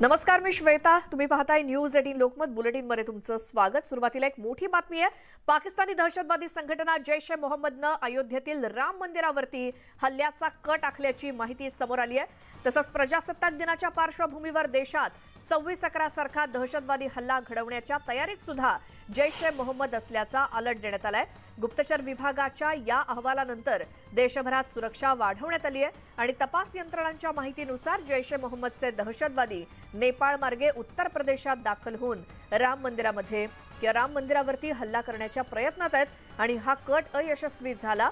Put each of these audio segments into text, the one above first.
नमस्कार, मी श्वेता. तुम्ही पाहताय न्यूज 18 लोकमत बुलेटिन मध्ये तुमचं स्वागत. सुरुवातीला एक मोठी बातमी आहे. पाकिस्तानी दहशतवादी संघटना जैश ए मोहम्मदनं अयोध्येतील राम मंदिरावरती हल्ल्याचा कट आखल्याची माहिती समोर आली आहे. तसंच प्रजासत्ताक दिनाच्या पार्श्वभूमीवर देशात 26/11 सारखा दहशतवादी हल्ला घडवण्याच्या तयारीत सुद्धा जैश ए मोहम्मद असल्याचा अलर्ट देण्यात आलाय. गुप्तचर विभागाच्या या अहवालानंतर देशभरात सुरक्षा वाढवण्यात आली आहे आणि तपास यंत्रणांच्या माहितीनुसार जैश ए मोहम्मदचे दहशतवादी नेपाळ मार्गे उत्तर प्रदेशात दाखल होऊन राम मंदिरावरती हल्ला करण्याच्या प्रयत्नात आहेत आणि हा कट अयशस्वी झाला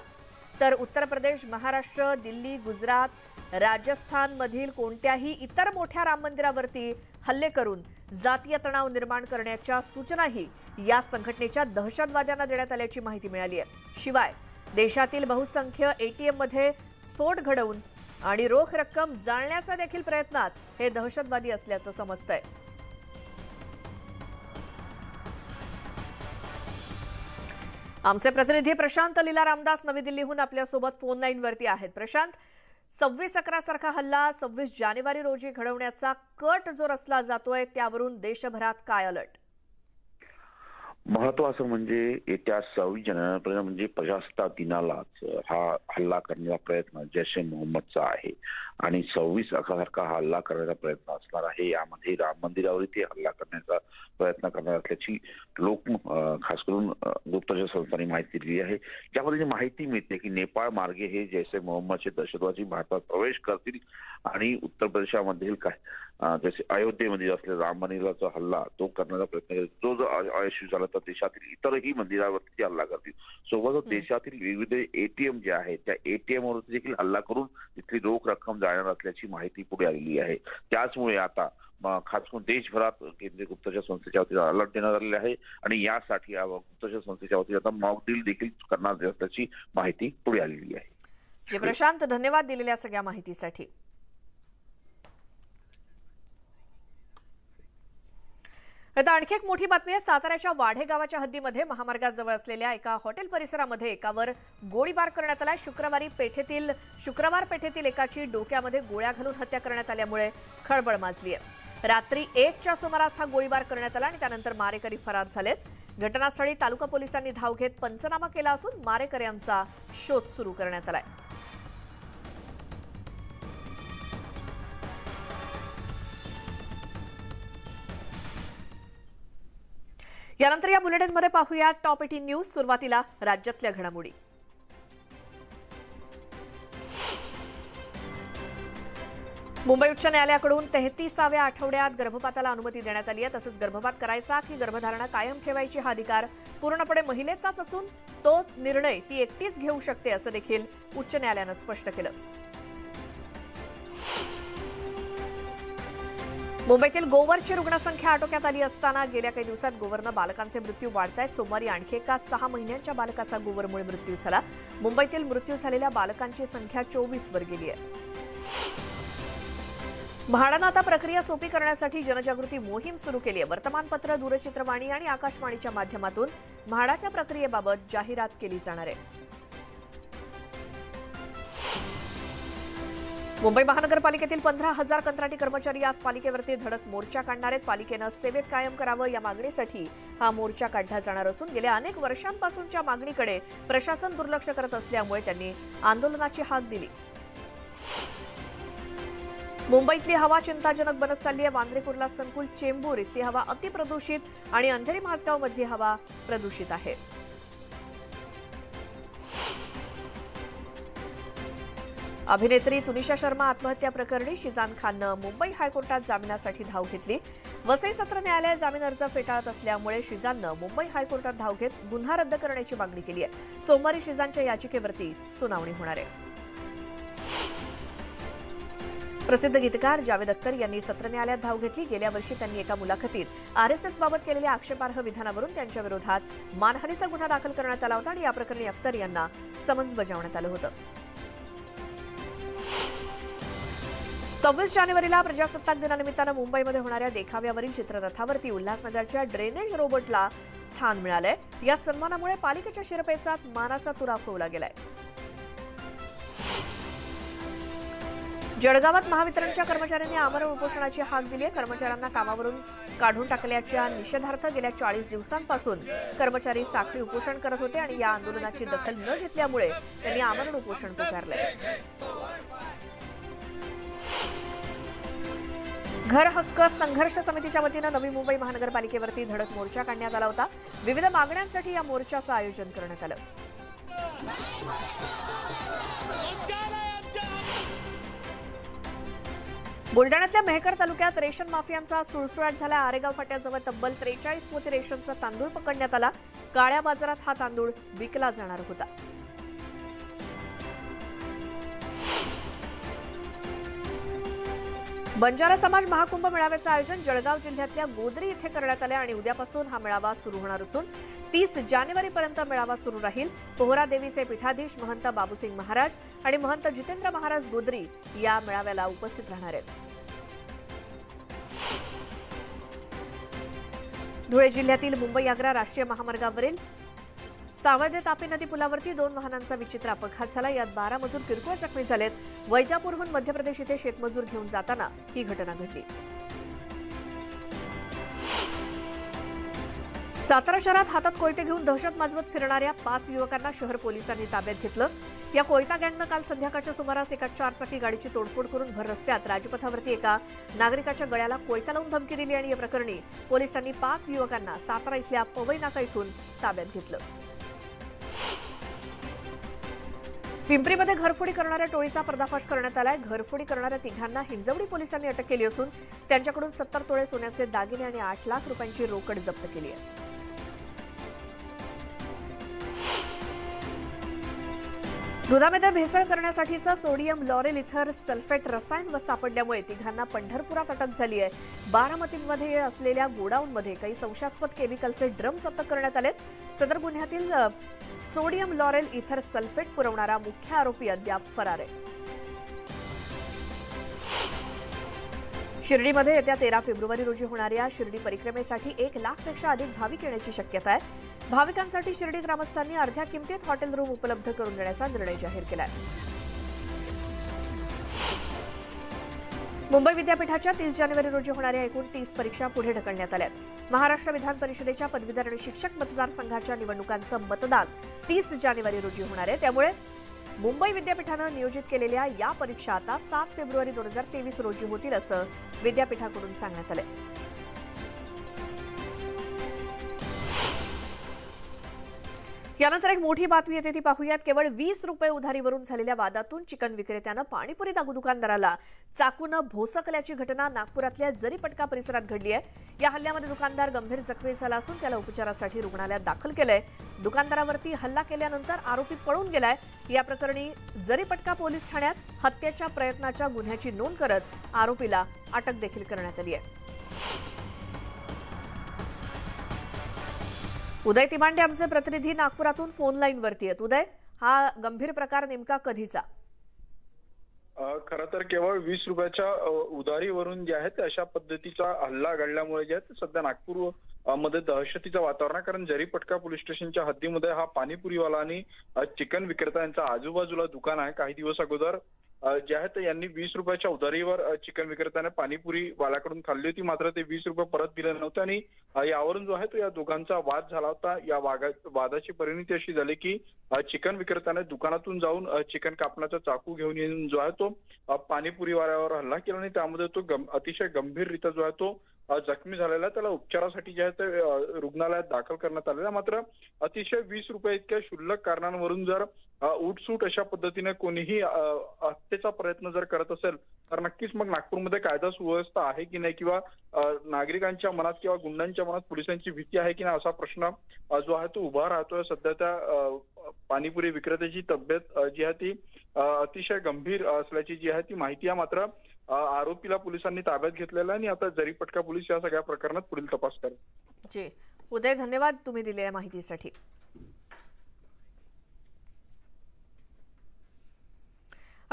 तर उत्तर प्रदेश, महाराष्ट्र, दिल्ली, गुजरात, राजस्थान मधील कोणत्याही इतर मोठ्या राम मंदिरावरती हल्ले करून जातीय तणाव निर्माण करण्याच्या सूचनाही या संघटनेच्या दहशतवाद्यांना देण्यात आल्याची माहिती मिळाली आहे. शिवाय देशातील बहुसंख्य एटीएम मध्ये स्फोट घडवून आणि रोख रक्कम जाळण्याचा देखील प्रयत्नात हे दहशतवादी असल्याचं समजतंय. आमचे प्रतिनिधी प्रशांत लीला रामदास नवी दिल्लीहून आपल्यासोबत फोन लाईन वरती आहेत. प्रशांत, 26/11 सारखा हल्ला 26 जानेवारी रोजी घडवण्याचा कट जो रचला जातोय त्यावरून देशभरात काय अलर्ट? महत्वाचं म्हणजे येत्या 26 जानेवारीपर्यंत म्हणजे प्रजासत्ताक दिनालाच हा हल्ला करण्याचा प्रयत्न जैश ए मोहम्मदचा आहे आणि 26/11 सारखा हल्ला करण्याचा प्रयत्न असणार आहे. यामध्ये राम मंदिरावरती हल्ला करण्याचा प्रयत्न करणार असल्याची खास करून गुप्तचर संस्थांनी माहिती दिली आहे. यामध्ये माहिती मिळते की नेपाळ मार्गे हे जैश ए मोहम्मदचे दहशतवादी भारतात प्रवेश करतील आणि उत्तर प्रदेशामधील जसे अयोध्येमध्ये असलेला राम मंदिराचा हल्ला तो करण्याचा प्रयत्न करेल. तो जर अयशस्वी झाला तर देशातील इतरही मंदिरावरती हल्ला करतील. सोबतच देशातील विविध एटीएम जे आहेत त्या एटीएम वरती देखील हल्ला करून तिथली रोख रक्कम जाळणार असल्याची माहिती पुढे आलेली आहे. त्याचमुळे आता खास करून देशभरात केंद्रीय गुप्तचर संस्थेच्या वतीने अलर्ट देण्यात आलेले आहे आणि यासाठी गुप्तचर संस्थेच्या वतीने आता मॉक ड्रिल देखील करणार असल्याची माहिती पुढे आलेली आहे. जे प्रशांत, धन्यवाद दिलेल्या सगळ्या माहितीसाठी. आता आणखी एक मोठी बातमी आहे. साताऱ्याच्या वाढे गावाच्या हद्दीमध्ये महामार्गाजवळ असलेल्या एका हॉटेल परिसरामध्ये एकावर गोळीबार करण्यात आला. शुक्रवार पेठेतील एकाची डोक्यामध्ये गोळ्या घालून हत्या करण्यात आल्यामुळे खळबळ माजली आहे. रात्री 1च्या सुमारास हा गोळीबार करण्यात आला आणि त्यानंतर मारेकरी फरार झालेत. घटनास्थळी तालुका पोलिसांनी धाव घेत पंचनामा केला असून मारेकऱ्यांचा शोध सुरू करण्यात आलाय. यानंतर या बुलेटिनमध्ये पाहूया टॉप 18 न्यूज. सुरुवातीला राज्यातल्या घडामोडी. मुंबई उच्च न्यायालयाकडून 33व्या आठवड्यात गर्भपाताला अनुमती देण्यात आली आहे. तसंच गर्भपात करायचा की गर्भधारणा कायम ठेवायची हा अधिकार पूर्णपणे महिलेचाच असून तो निर्णय ती एकटीच घेऊ शकते असं देखील उच्च न्यायालयानं स्पष्ट केलं. मुंबईतील गोवरची रुग्णसंख्या आटोक्यात आली असताना गेल्या काही दिवसात गोवरनं बालकांचे मृत्यू वाढतायत. सोमवारी आणखी एका 6 महिन्यांच्या बालकाचा गोवरमुळे मृत्यू झाला. मुंबईतील मृत्यू झालेल्या बालकांची संख्या 24 वर गेली आहे. म्हाडानं आता प्रक्रिया सोपी करण्यासाठी जनजागृती मोहीम सुरू केली आहे. वर्तमानपत्र, दूरचित्रवाणी आणि आकाशवाणीच्या माध्यमातून म्हाडाच्या प्रक्रियेबाबत जाहिरात केली जाणार आहे. मुंबई महानगरपालिकेतील 15,000 कंत्राटी कर्मचारी आज पालिकेवरती धडक मोर्चा काढणार आहेत. पालिकेनं सेवेत कायम करावं या मागणीसाठी हा मोर्चा काढला जाणार असून गेल्या अनेक वर्षांपासूनच्या मागणीकडे प्रशासन दुर्लक्ष करत असल्यामुळे त्यांनी आंदोलनाची हाक दिली. मुंबईतली हवा चिंताजनक बनत चालली आहे. वांद्रे कुर्ला संकुल, चेंबूर इथली हवा अतिप्रदूषित आणि अंधेरी माझगाव मधली हवा प्रदूषित आहे. अभिनेत्री तुनिशा शर्मा आत्महत्या प्रकरणी शिजान खाननं मुंबई हायकोर्टात जामिनासाठी धाव घेतली. वसई सत्र न्यायालय जामीन अर्ज फेटाळत असल्यामुळे शिजाननं मुंबई हायकोर्टात धाव घेत गुन्हा रद्द करण्याची मागणी केली आहे. सोमवारी शिजानच्या याचिकेवरती सुनावणी होणार आहे. प्रसिद्ध गीतकार जावेद अख्तर यांनी सत्र न्यायालयात धाव घेतली. गेल्या वर्षी त्यांनी एका मुलाखतीत आरएसएस बाबत केलेल्या आक्षेपार्ह विधानावरून त्यांच्या विरोधात मानहानीचा गुन्हा दाखल करण्यात आला होता आणि या प्रकरणी अख्तर यांना समन्स बजावण्यात आलं होतं. 26 जानेवारीला प्रजासत्ताक दिनानिमित्तानं मुंबईमध्ये होणाऱ्या देखाव्यावरील चित्ररथावरती उल्हासनगरच्या ड्रेनेज रोबोटला स्थान मिळालंय. या सन्मानामुळे पालिकेच्या शिरपेचात मानाचा तुरा फुलला गेलाय. जळगावात महावितरणच्या कर्मचाऱ्यांनी आमरण उपोषणाची हाक दिली आहे। कर्मचाऱ्यांना कामावरून काढून टाकल्याच्या निषेधार्थ गेल्या 40 दिवसांपासून कर्मचारी साखळी उपोषण करत होते आणि या आंदोलनाची दखल न घेतल्यामुळे त्यांनी आमरण उपोषण पुकारले। घर हक्क संघर्ष समितीच्या वतीने नवी मुंबई महानगरपालिकेवरती धडक मोर्चा काढण्यात आला होता। विविध मागण्यांसाठी या मोर्चाचं आयोजन करण्यात आलं। बुलडाण्यातल्या मेहकर तालुक्यात रेशन माफियांचा सुळसुळाट झाला। आरेगाव फाट्याजवळ तब्बल 43 पोते रेशनचा तांदूळ पकडण्यात आला। काळ्या बाजारात हा तांदूळ विकला जाणार होता। बंजारा समाज महाकुंभ मेळाव्याचं आयोजन जळगाव जिल्ह्यातल्या गोदरी इथे करण्यात आले आणि उद्यापासून हा मेळावा सुरू होणार असून 30 जानेवारीपर्यंत मेळावा सुरू राहील। पोहरा देवीचे पीठाधीश महंत बाबूसिंग महाराज आणि महंत जितेंद्र महाराज गोदरी या मेळाव्याला उपस्थित राहणार आहेत। धुळे जिल्ह्यातील मुंबई आग्रा राष्ट्रीय महामार्गावरील सावळदे तापी नदी पुलावरती 2 वाहनांचा विचित्र अपघात झाला। यात 12 मजूर किरकोळ जखमी झालेत। वैजापूरहून मध्य प्रदेश इथे शेतमजूर घेऊन जाताना ही घटना घडली। सातारा शहरात हातात कोयते घेऊन दहशत माजवत फिरणाऱ्या 5 युवकांना शहर पोलिसांनी ताब्यात घेतलं। या कोयता गँगनं काल संध्याकाळच्या सुमारास एका 4 चाकी गाडीची तोडफोड करून भर रस्त्यात राजपथावरती एका नागरिकाच्या गळ्याला कोयता लावून धमकी दिली आणि या प्रकरणी पोलिसांनी 5 युवकांना सातारा इथल्या पवई नाका इथून ताब्यात घेतलं। पिंपरीमध्ये घरफोडी करणाऱ्या टोळीचा पर्दाफाश करण्यात आलाय। घरफोडी करणाऱ्या तिघांना हिंजवडी पोलिसांनी अटक केली असून त्यांच्याकडून 70 तोळे सोन्याचे दागिने आणि 8 लाख रुपयांची रोकड जप्त केली आहे। दुधामध्ये भेसळ करण्यासाठीचं सोडियम लॉरेल इथर सल्फेट रसायन सापडल्यामुळे तिघांना पंढरपुरात अटक झाली आहे। बारामतीमध्ये असलेल्या गोडाऊनमध्ये काही संशयास्पद केमिकलचे ड्रम जप्त करण्यात आलेत। सदर गुन्ह्यातील सोडियम लॉरेल इथर सल्फेट पुरवणारा मुख्य आरोपी अद्याप फरार आहे। शिर्डीमध्ये येत्या 13 फेब्रुवारी रोजी होणाऱ्या शिर्डी परिक्रमेसाठी 1 लाखपेक्षा अधिक भाविक येण्याची शक्यता आहे। भाविकांसाठी शिर्डी ग्रामस्थांनी अर्ध्या किमतीत हॉटेल रूम उपलब्ध करून देण्याचा निर्णय जाहीर केला आहे। मुंबई विद्यापीठाच्या 30 जानेवारी रोजी होणाऱ्या एकूण 30 परीक्षा पुढे ढकलण्यात आल्या आहेत। महाराष्ट्र विधान परिषदेच्या पदवीधर आणि शिक्षक मतदारसंघाच्या निवडणुकांचं मतदान 30 जानेवारी रोजी होणार आहे। त्यामुळे मुंबई विद्यापीठानं नियोजित केलेल्या या परीक्षा आता 7 फेब्रुवारी 2023 रोजी होतील असं विद्यापीठाकडून सांगण्यात आलंय। यानंतर एक मोठी बातमी येते ती पाहूयात। केवळ 20 रुपये उधारीवरून झालेल्या वादातून चिकन विक्रेत्यानं पाणीपुरी दुकानदाराला चाकूनं भोसकल्याची घटना नागपुरातल्या जरीपटका परिसरात घडली आहे। या हल्ल्यामध्ये दुकानदार गंभीर जखमी झाला असून त्याला उपचारासाठी रुग्णालयात दाखल केलंय। दुकानदारावरती हल्ला केल्यानंतर आरोपी पळून गेलाय। या प्रकरणी जरीपटका पोलीस ठाण्यात हत्येच्या प्रयत्नाच्या गुन्ह्याची नोंद करत आरोपीला अटक देखील करण्यात आली आहे। उदय तिमांडे आमचे प्रतिनिधी नागपुरातून फोन लाईन वरती आहेत। उदय, हा गंभीर प्रकार नेमका कधीचा? खरं तर केवळ 20 रुपयाच्या उधारीवरून जे आहेत अशा पद्धतीचा हल्ला घडल्यामुळे जे आहे सध्या नागपूर मध्ये दहशतीचं वातावरण आहे। कारण जरीपटका पोलीस स्टेशनच्या हद्दीमध्ये हा पाणीपुरीवाला आणि चिकन विक्रेता यांचा आजूबाजूला दुकान आहे। काही दिवस अगोदर जे आहेत यांनी 20 रुपयाच्या उधारीवर चिकन विक्रेत्याने पाणीपुरी वाल्याकडून खाल्ली होती, मात्र ते 20 रुपये परत दिले नव्हते आणि यावरून जो आहे तो या दोघांचा वाद झाला होता। या वादाची परिणती अशी झाली की चिकन विक्रेत्याने दुकानातून जाऊन चिकन कापण्याचा चाकू घेऊन येऊन जो आहे तो पाणीपुरीवाल्यावर हल्ला केला आणि त्यामध्ये तो अतिशय गंभीररित्या जो आहे तो जखमी झालेला, त्याला उपचारासाठी जे आहे ते रुग्णालयात दाखल करण्यात आलेला। मात्र अतिशय 20 रुपये इतक्या क्षुल्लक कारणांवरून जर उठसूट अशा पद्धतीने कोणीही हत्येचा प्रयत्न जर करत असेल तर नक्कीच मग नागपूरमध्ये कायदा सुव्यवस्था आहे की नाही किंवा नागरिकांच्या मनात किंवा गुंडांच्या मनात पोलिसांची भीती आहे की नाही असा प्रश्न जो आहे तो उभा राहतोय। सध्या त्या पाणीपुरी विक्रेत्याची तब्येत जी आहे ती अतिशय गंभीर असल्याची जी आहे ती माहिती आहे। मात्र आरोपीला पोलिसांनी ताब्यात घेतलेला आणि आता जरीपटका पोलीस या सगळ्या प्रकरणात पुढील तपास करतात। जी उदय, धन्यवाद तुम्ही दिलेल्या माहितीसाठी।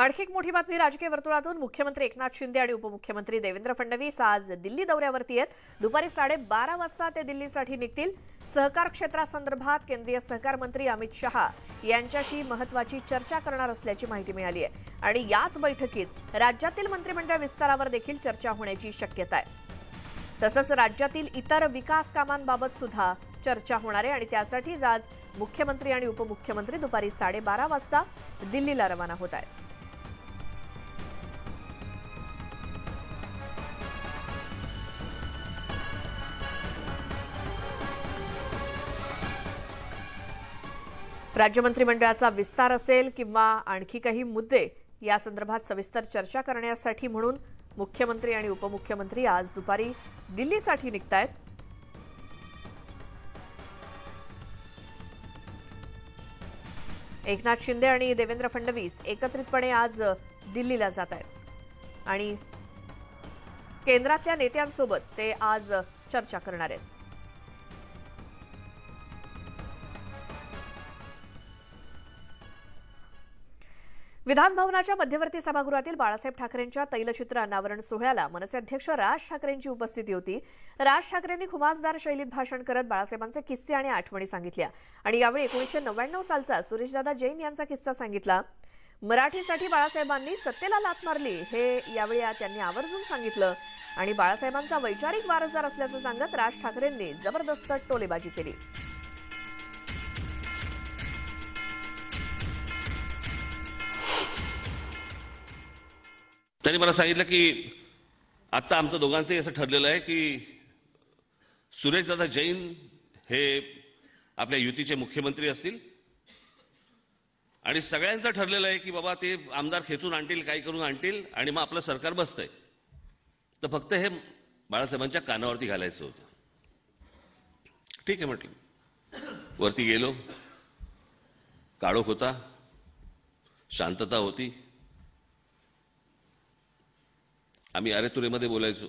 आणखी एक मोठी बातमी राजकीय वर्तुळातून। मुख्यमंत्री एकनाथ शिंदे आणि उपमुख्यमंत्री देवेंद्र फडणवीस आज दिल्ली दौऱ्यावरती आहेत। दुपारी 12:30 वाजता ते दिल्लीसाठी निघतील। सहकार क्षेत्रासंदर्भात केंद्रीय सहकार मंत्री अमित शहा यांच्याशी महत्त्वाची चर्चा करणार असल्याची माहिती मिळाली आहे आणि याच बैठकीत राज्यातील मंत्रिमंडळ विस्तारावर देखील चर्चा होण्याची शक्यता आहे। तसंच राज्यातील इतर विकास कामांबाबत सुद्धा चर्चा होणार आहे आणि त्यासाठीच आज मुख्यमंत्री आणि उपमुख्यमंत्री दुपारी 12:30 वाजता दिल्लीला रवाना होत आहेत। राज्य मंत्रिमंडळाचा विस्तार असेल किंवा आणखी काही मुद्दे या संदर्भात सविस्तर चर्चा करण्यासाठी म्हणून मुख्यमंत्री आणि उपमुख्यमंत्री आज दुपारी दिल्लीसाठी निघतायत। एकनाथ शिंदे आणि देवेंद्र फडणवीस एकत्रितपणे आज दिल्लीला जात आहेत आणि केंद्रातल्या नेत्यांसोबत ते आज चर्चा करणार आहेत। विधान भवनाच्या मध्यवर्ती सभागृहातील बाळासाहेब ठाकरेंच्या तैलचित्र अनावरण सोहळ्याला मनसे अध्यक्ष राज ठाकरेंची उपस्थिती होती। राज ठाकरेंनी खुमासदार शैलीत भाषण करत बाळासाहेबांचे किस्से आणि आठवणी सांगितल्या आणि यावेळी 1999 सालचा सुरेशदादा जैन यांचा किस्सा सांगितला। मराठीसाठी बाळासाहेबांनी सत्तेला लाथ मारली हे यावेळी त्यांनी आवर्जून सांगितलं आणि बाळासाहेबांचा वैचारिक वारसदार असल्याचं सांगत राज ठाकरेंनी जबरदस्त टोलेबाजी केली। त्यांनी मला सांगितलं की आता आमचं दोघांचंही असं ठरलेलं आहे की सुरेशदादा जैन हे आपल्या युतीचे मुख्यमंत्री असतील आणि सगळ्यांचं ठरलेलं आहे की बाबा ते आमदार खेचून आणतील, काही करून आणतील आणि मग आपलं सरकार बसतंय। तर फक्त हे बाळासाहेबांच्या कानावरती घालायचं होतं। ठीक आहे म्हटलं। वरती गेलो, काळोख होता, शांतता होती। आम्ही अरेतुरेमध्ये बोलायचो,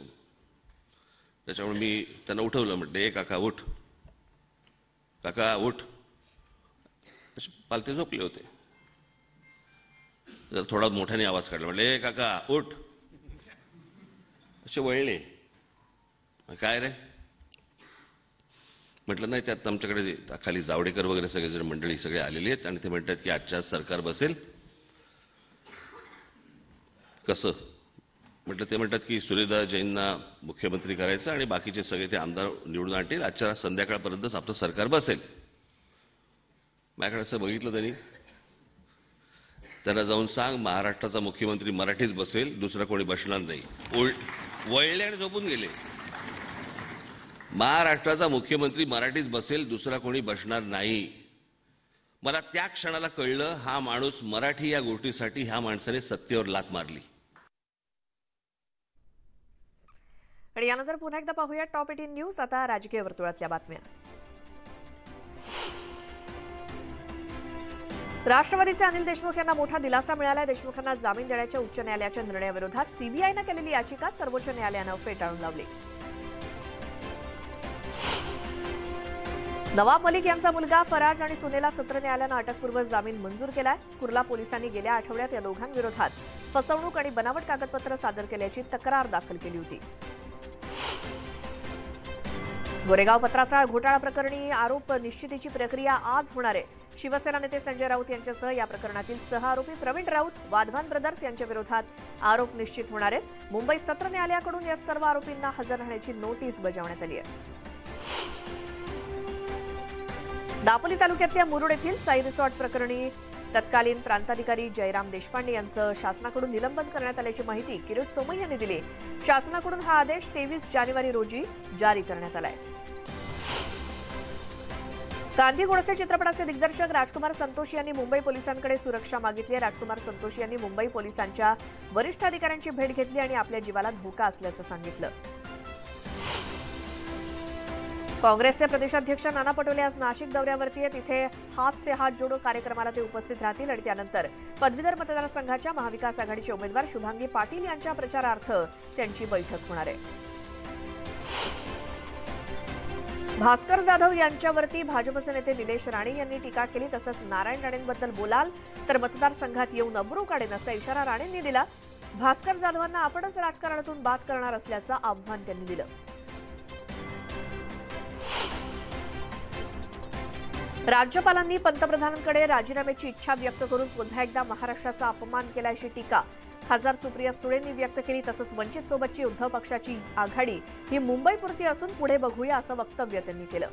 त्याच्यामुळे मी त्यांना उठवलं, म्हटलं ए काका उठ, काका उठ। असे पालते झोपले होते। जर थोडा मोठ्याने आवाज काढला, म्हटलं ए काका उठ। असे वळले, काय रे म्हटलं, नाही त्यात आमच्याकडे खाली जावडेकर वगैरे सगळेजण मंडळी सगळे आलेली आहेत आणि ते म्हणतात की आजच्या सरकार बसेल। कसं म्हटलं, ते म्हणतात की सुरेशदादा जैनना मुख्यमंत्री करायचं आणि बाकीचे सगळे ते आमदार निवडून आणतील, आजच्या संध्याकाळपर्यंतच आपलं सरकार बसेल। माझ्याकडे असं बघितलं त्यांनी, त्यांना जाऊन सांग महाराष्ट्राचा मुख्यमंत्री मराठीच बसेल, दुसरा कोणी बसणार नाही। वळले आणि झोपून गेले। महाराष्ट्राचा मुख्यमंत्री मराठीच बसेल, दुसरा कोणी बसणार नाही। मला त्या क्षणाला कळलं हा माणूस मराठी या गोष्टीसाठी ह्या माणसाने सत्तेवर लाथ मारली। आणि यानंतर पुन्हा एकदा पाहूया टॉप 18 न्यूज। आता राजकीय वर्तुळातल्या बातम्या। राष्ट्रवादीचे अनिल देशमुख यांना मोठा दिलासा मिळाला। देशमुखांना जामीन देण्याच्या उच्च न्यायालयाच्या निर्णयाविरोधात सीबीआयने केलेली याचिका सर्वोच्च न्यायालयानं फेटाळून लावली। नवाब मलिक यांचा मुलगा फराज आणि सुनेला सत्र न्यायालयानं अटकपूर्व जामीन मंजूर केलाय। कुर्ला पोलिसांनी गेल्या आठवड्यात या दोघांविरोधात फसवणूक आणि बनावट कागदपत्र सादर केल्याची तक्रार दाखल केली होती। गोरेगाव पत्राचाळ घोटाळा प्रकरणी आरोप निश्चितीची प्रक्रिया आज होणार आहे। शिवसेना नेते संजय राऊत यांच्यासह या प्रकरणातील 6 आरोपी प्रवीण राऊत, वाधवान ब्रदर्स यांच्या विरोधात आरोप निश्चित होणार आहेत। मुंबई सत्र न्यायालयाकडून या सर्व आरोपींना हजर राहण्याची नोटीस बजावण्यात आली आहे। दापोली तालुक्यातल्या मुरुड येथील साई रिसॉर्ट प्रकरणी तत्कालीन प्रांताधिकारी जयराम देशपांडे यांचं शासनाकडून निलंबन करण्यात आल्याची माहिती किरीट सोमय्या यांनी दिली। शासनाकडून हा आदेश 23 जानेवारी रोजी जारी करण्यात आलाय। गांधी गोडसे चित्रपटाचे दिग्दर्शक राजकुमार संतोषी यांनी मुंबई पोलिसांकडे सुरक्षा मागितली आहे। राजकुमार संतोषी यांनी मुंबई पोलिसांच्या वरिष्ठ अधिकाऱ्यांची भेट घेतली आणि आपल्या जीवाला धोका असल्याचं सांगितलं। काँग्रेसचे प्रदेशाध्यक्ष नाना पटोले आज नाशिक दौऱ्यावरती आहेत। तिथे हात से हात जोडो कार्यक्रमाला ते उपस्थित राहतील आणि त्यानंतर पदवीधर मतदारसंघाच्या महाविकास आघाडीचे उमेदवार शुभांगी पाटील यांच्या प्रचारार्थ त्यांची बैठक होणार आहे। भास्कर जाधव यांच्यावरती भाजपचे नेते निलेश राणे यांनी टीका केली. तसंच नारायण राणेंबद्दल बोलाल तर मतदारसंघात येऊन अब्रू काढेन असा इशारा राणेंनी दिला. भास्कर जाधवांना आपणच राजकारणातून बाद करणार असल्याचं आव्हान त्यांनी दिलं. राज्यपालांनी पंतप्रधानांकडे राजीनाम्याची इच्छा व्यक्त करून पुन्हा एकदा महाराष्ट्राचा अपमान केल्याची टीका खासदार सुप्रिया सुळेंनी व्यक्त केली. तसंच वंचित सोबतची उद्धव पक्षाची आघाडी ही मुंबईपुरती असून पुढे बघूया असं वक्तव्य त्यांनी केलं.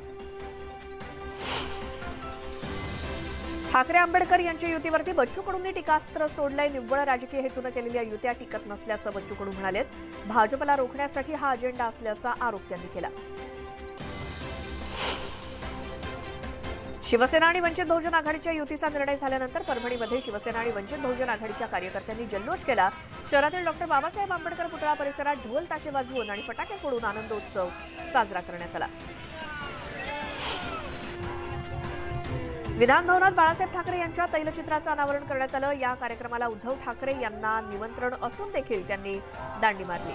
ठाकरे आंबेडकर यांच्या युतीवरती बच्चू कडूंनी टीकास्त्र सोडलंय. निव्वळ राजकीय हेतून केलेल्या युत्या टिकत नसल्याचं बच्चू कडू म्हणालेत. भाजपला रोखण्यासाठी हा अजेंडा असल्याचा आरोप त्यांनी केला. शिवसेना आणि वंचित बहुजन आघाडीच्या युतीचा निर्णय झाल्यानंतर परभणीमध्ये शिवसेना आणि वंचित बहुजन आघाडीच्या कार्यकर्त्यांनी जल्लोष केला. शहरातील डॉक्टर बाबासाहेब आंबेडकर पुतळा परिसरात ढोल ताशे वाजवून आणि फटाके फोडून आनंदोत्सव साजरा करण्यात आला. विधान भवनात बाळासाहेब ठाकरे यांच्या तैलचित्राचं अनावरण करण्यात आलं. या कार्यक्रमाला उद्धव ठाकरे यांना निमंत्रण असून देखील त्यांनी दांडी मारली.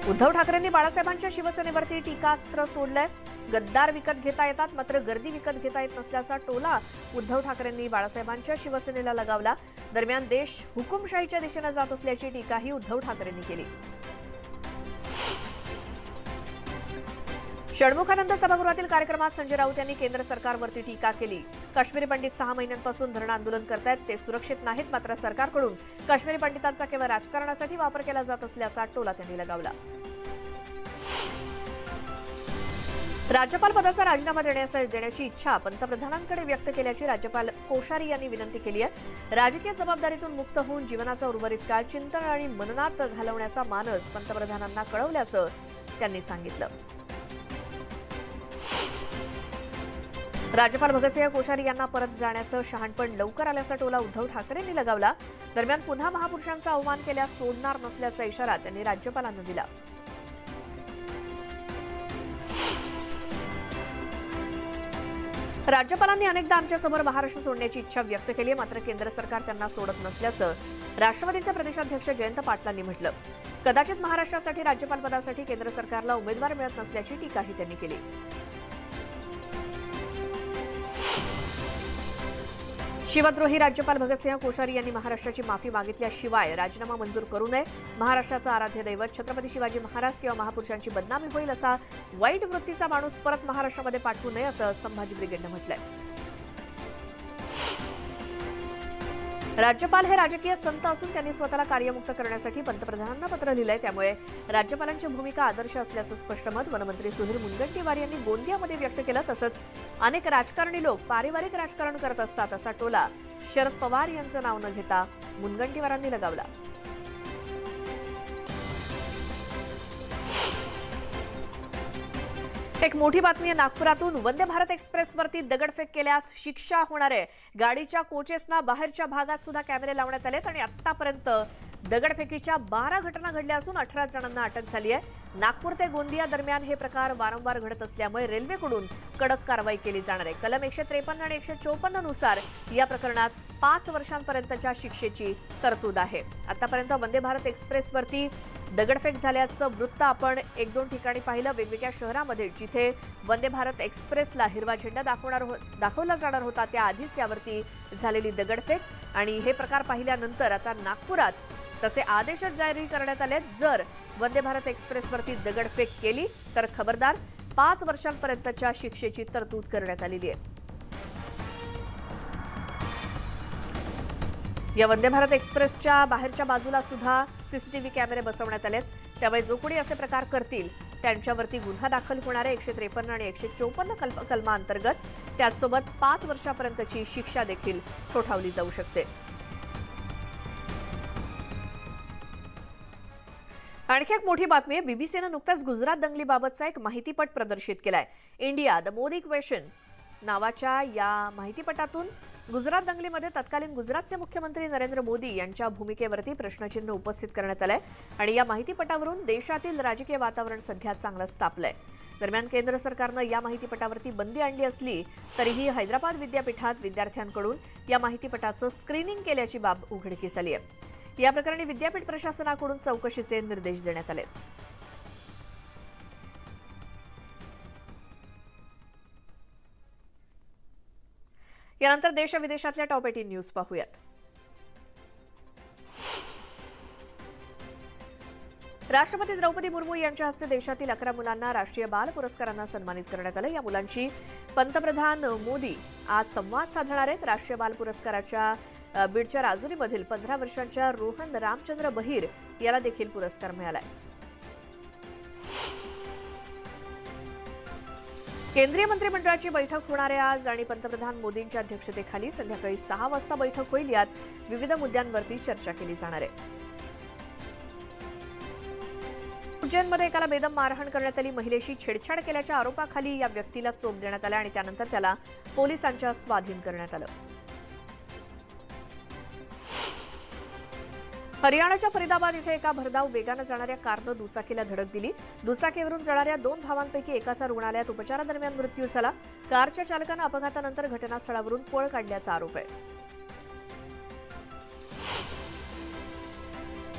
उद्धव ठाकरेंनी बाळासाहेबांच्या शिवसेनेवरती टीकास्त्र सोडलंय. गद्दार विकत घेता येतात मात्र गर्दी विकत घेता येत नसल्याचा टोला उद्धव ठाकरेंनी बाळासाहेबांच्या शिवसेनेला लगावला. दरम्यान देश हुकुमशाहीच्या दिशेने जात असल्याची टीकाही उद्धव ठाकरेंनी केली. षण्मुखानंद सभागृहातील कार्यक्रमात संजय राऊत यांनी केंद्र सरकारवरती टीका केली. काश्मीरी पंडित 6 महिन्यांपासून धरणं आंदोलन करतायत. ते सुरक्षित नाहीत मात्र सरकारकडून काश्मीरी पंडितांचा केवळ राजकारणासाठी वापर केला जात असल्याचा टोला त्यांनी लगावला. राज्यपाल पदाचा राजीनामा देण्याची इच्छा पंतप्रधानांकडे व्यक्त केल्याची राज्यपाल कोश्यारी यांनी विनंती केली आहे. राजकीय जबाबदारीतून मुक्त होऊन जीवनाचा उर्वरित काळ चिंतन आणि मननात घालवण्याचा मानस पंतप्रधानांना कळवल्याचं त्यांनी सांगितलं. राज्यपाल भगतसिंह कोश्यारी यांना परत जाण्याचं शहाणपण लवकर आल्याचा टोला उद्धव ठाकरेंनी लगावला. दरम्यान पुन्हा महापुरुषांचा अवमान केल्यास सोडणार नसल्याचा इशारा त्यांनी राज्यपालांना दिला. राज्यपालांनी अनेकदा आमच्यासमोर महाराष्ट्र सोडण्याची इच्छा व्यक्त केली मात्र केंद्र सरकार त्यांना सोडत नसल्याचं राष्ट्रवादीचे प्रदेशाध्यक्ष जयंत पाटलांनी म्हटलं. कदाचित महाराष्ट्रासाठी राज्यपाल पदासाठी केंद्र सरकारला उमेदवार मिळत नसल्याची टीकाही त्यांनी केली. शिवद्रोही राज्यपाल भगतसिंह कोश्यारी यांनी महाराष्ट्राची माफी मागितल्याशिवाय राजीनामा मंजूर करू नये. महाराष्ट्राचं आराध्य दैवत छत्रपती शिवाजी महाराज किंवा महापुरुषांची बदनामी होईल असा वाईट वृत्तीचा माणूस परत महाराष्ट्रामध्ये पाठवू नये असं संभाजी ब्रिगेडनं म्हटलंय. राज्यपाल हे राजकीय संत असून त्यांनी स्वतःला कार्यमुक्त करण्यासाठी पंतप्रधानांना पत्र लिहिलंय. त्यामुळे राज्यपालांची भूमिका आदर्श असल्याचं स्पष्ट मत वनमंत्री सुधीर मुनगंटीवार यांनी गोंदियामध्ये व्यक्त केलं. तसंच अनेक राजकारणी लोक पारिवारिक राजकारण करत असतात असा टोला शरद पवार यांचं नाव न घेता मुनगंटीवारांनी लगावला. एक मोठी बातमी आहे. नागपुरातून वंदे भारत एक्सप्रेसवरती दगडफेक केल्यास शिक्षा होणार आहे. गाडीच्या कोचेसना बाहेरच्या भागात सुद्धा कॅमेरे लावण्यात आलेत आणि आतापर्यंत दगडफेकीच्या 12 घटना घडल्या असून 18 जणांना अटक झाली आहे. नागपूर ते गोंदिया दरम्यान हे प्रकार वारंवार घडत असल्यामुळे रेल्वेकडून कडक कारवाई केली जाणार आहे. कलम 153 आणि 154 नुसार या प्रकरणात 5 वर्षांपर्यंतच्या शिक्षेची तरतूद आहे. आतापर्यंत वंदे भारत एक्सप्रेसवरती दगडफेक झाल्याचं वृत्त आपण 1-2 ठिकाणी पाहिलं. वेगवेगळ्या शहरांमध्ये जिथे वंदे भारत एक्सप्रेसला हिरवा झेंडा दाखवला जाणार होता त्याआधीच त्यावरती झालेली दगडफेक आणि हे प्रकार पाहिल्यानंतर आता नागपुरात तसे आदेशच जारी करण्यात आले. जर वंदे भारत एक्सप्रेसवरती दगडफेक केली तर खबरदार 5 वर्षांपर्यंतच्या शिक्षेची तरतूद करण्यात आलेली आहे. या वंदे भारत एक्सप्रेसच्या बाहेरच्या बाजूला सुद्धा सीसीटीव्ही कॅमेरे बसवण्यात आलेत. त्यामुळे जो कोणी असे प्रकार करतील त्यांच्यावरती गुन्हा दाखल होणार आहे. 153 आणि 154 कलमांतर्गत त्याचसोबत 5 वर्षापर्यंतची शिक्षा देखील ठोठावली जाऊ शकते. आणखी एक मोठी बातमी आहे. बीबीसीनं नुकताच गुजरात दंगलीबाबतचा एक माहितीपट प्रदर्शित केलाय. इंडिया द मोदी क्वेश्चन नावाच्या या माहितीपटातून गुजरात दंगलीमध्ये तत्कालीन गुजरातचे मुख्यमंत्री नरेंद्र मोदी यांच्या भूमिकेवरती प्रश्नचिन्ह उपस्थित करण्यात आलंय आणि या माहितीपटावरून देशातील राजकीय वातावरण सध्या चांगलंच तापलंय. दरम्यान केंद्र सरकारनं या माहितीपटावरती बंदी आणली असली तरीही हैदराबाद विद्यापीठात विद्यार्थ्यांकडून या माहितीपटाचं स्क्रीनिंग केल्याची बाब उघडकीस आली आहे. या प्रकरणी विद्यापीठ प्रशासनाकडून चौकशीचे निर्देश देण्यात आले. यानंतर देश विदेशातल्या टॉप 18 न्यूज पाहूयात. राष्ट्रपती द्रौपदी मुर्मू यांच्या हस्ते देशातील 11 मुलांना राष्ट्रीय बाल पुरस्कारांना सन्मानित करण्यात आलं. या मुलांशी पंतप्रधान मोदी आज संवाद साधणार आहेत. राष्ट्रीय बाल पुरस्काराच्या बीडच्या राजुरीमधील 15 वर्षांच्या रोहन रामचंद्र बहिर याला देखील पुरस्कार मिळालाय. केंद्रीय मंत्रिमंडळाची बैठक होणार आहे आज आणि पंतप्रधान मोदींच्या अध्यक्षतेखाली संध्याकाळी 6 वाजता बैठक होईल. यात विविध मुद्द्यांवरती चर्चा केली जाणार आहे. उज्जैनमध्ये एकाला बेदम मारहाण करण्यात आली. महिलेशी छेडछाड केल्याच्या आरोपाखाली या व्यक्तीला चोप देण्यात आला आणि त्यानंतर त्याला पोलिसांच्या स्वाधीन करण्यात आलं. हरियाणाच्या फरीदाबाद इथे एका भरधाव वेगानं जाणाऱ्या कारनं दुचाकीला धडक दिली. दुचाकीवरून जाणाऱ्या 2 भावांपैकी एकाचा रुग्णालयात उपचारादरम्यान मृत्यू झाला. कारच्या चालकानं अपघातानंतर घटनास्थळावरून पळ काढल्याचा आरोप आहे.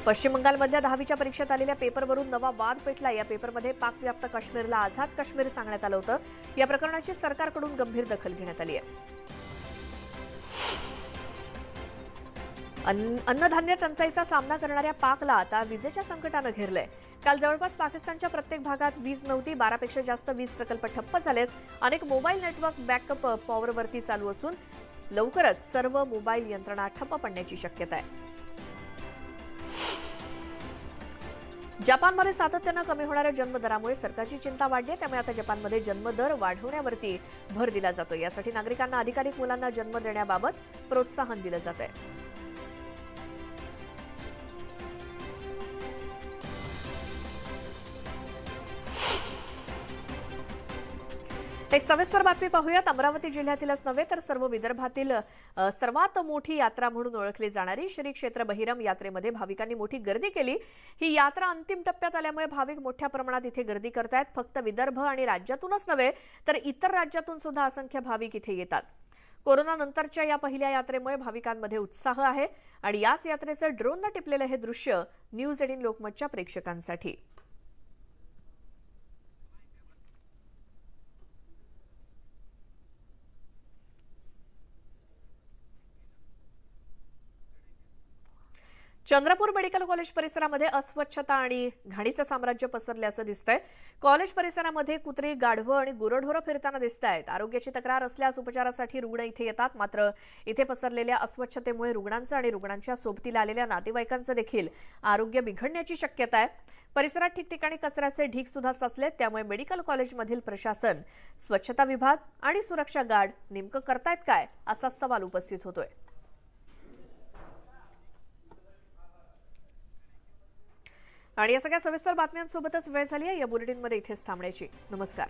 पश्चिम बंगालमधल्या 10वीच्या परीक्षेत आलेल्या पेपरवरून नवा वाद पेटला. या पेपरमध्ये पाकव्याप्त काश्मीरला आझाद काश्मीर सांगण्यात आलं होतं. या प्रकरणाची सरकारकडून गंभीर दखल घेण्यात आली आहे. अन्नधान्य टंचाईचा सामना करणाऱ्या पाकला आता विजेच्या संकटानं घेरलंय. काल जवळपास पाकिस्तानच्या प्रत्येक भागात वीज नव्हती. 12 पेक्षा जास्त वीज प्रकल्प ठप्प झालेत. अनेक मोबाईल नेटवर्क बॅकअप पॉवरवरती चालू असून लवकरच सर्व मोबाईल यंत्रणा ठप्प पडण्याची शक्यता आहे. जपानमध्ये सातत्यानं कमी होणाऱ्या जन्मदरामुळे सरकारची चिंता वाढली आहे. त्यामुळे आता जपानमध्ये जन्मदर वाढवण्यावरती भर दिला जातो. यासाठी नागरिकांना अधिकाधिक मुलांना जन्म देण्याबाबत प्रोत्साहन दिलं जात आहे. एक सविस्तर बातमी पाहूयात. अमरावती जिल्ह्यातीलच नव्हे तर सर्व विदर्भातील सर्वात मोठी यात्रा म्हणून ओळखली जाणारी श्री क्षेत्र बहिरम यात्रेमध्ये भाविकांनी मोठी गर्दी केली. ही यात्रा अंतिम टप्प्यात आल्यामुळे भाविक मोठ्या प्रमाणात इथे गर्दी करतायत. फक्त विदर्भ आणि राज्यातूनच नव्हे तर इतर राज्यातून सुद्धा असंख्य भाविक इथे येतात. कोरोना नंतरच्या या पहिल्या यात्रेमुळे भाविकांमध्ये उत्साह आहे आणि याच यात्रेचं ड्रोननं टिपलेलं हे दृश्य न्यूज 18 लोकमतच्या प्रेक्षकांसाठी. चंद्रपूर मेडिकल कॉलेज परिसरामध्ये अस्वच्छता आणि घाणीचं साम्राज्य पसरल्याचं दिसतंय. कॉलेज परिसरामध्ये कुत्री, गाढवं आणि गुरढोरं फिरताना दिसतायत. आरोग्याची तक्रार असल्यास उपचारासाठी रुग्ण इथे येतात. मात्र इथे पसरलेल्या अस्वच्छतेमुळे रुग्णांचं आणि रुग्णांच्या सोबतीला आलेल्या नातेवाईकांचं देखील आरोग्य बिघडण्याची शक्यता आहे. परिसरात ठिकठिकाणी कचऱ्याचे ढीग सुद्धा साचलेत. त्यामुळे मेडिकल कॉलेजमधील प्रशासन, स्वच्छता विभाग आणि सुरक्षा गार्ड नेमकं करतायत काय असा सवाल उपस्थित होतोय. आणि या सगळ्या सविस्तर बातम्यांसोबतच वेळ झाली आहे या बुलेटिनमध्ये इथेच थांबण्याची. नमस्कार.